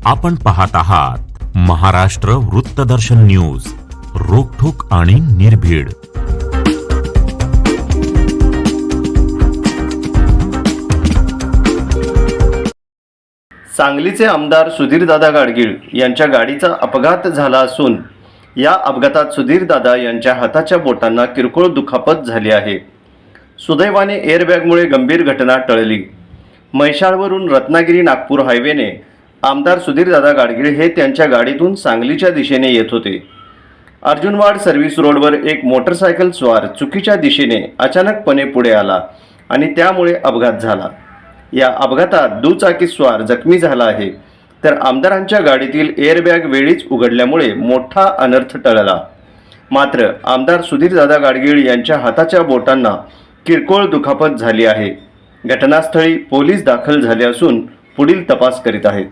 आपण पाहत आहात महाराष्ट्र वृत्तदर्शन न्यूज, रोखठोक आणि निर्भीड. सांगलीचे आमदार सुधीरदादा गाडगीळ यांच्या गाडीचा अपघात झाला असून या अपघातात सुधीरदादा यांच्या हाताच्या बोटांना किरकोळ दुखापत झाली आहे. सुदैवाने एअरबॅगमुळे गंभीर घटना टळली. म्हैसाळवरून रत्नागिरी नागपूर हायवेने आमदार सुधीरदादा गाडगीळ हे त्यांच्या गाडीतून सांगलीच्या दिशेने येत होते. अर्जुनवाड सर्व्हिस रोडवर एक मोटरसायकल स्वार चुकीच्या दिशेने अचानकपणे पुढे आला आणि त्यामुळे अपघात झाला. या अपघातात दुचाकी स्वार जखमी झाला आहे, तर आमदारांच्या गाडीतील एअरबॅग वेळीच उघडल्यामुळे मोठा अनर्थ टळला. मात्र आमदार सुधीरदादा गाडगीळ यांच्या हाताच्या बोटांना किरकोळ दुखापत झाली आहे. घटनास्थळी पोलीस दाखल झाले असून पुढील तपास करीत आहेत.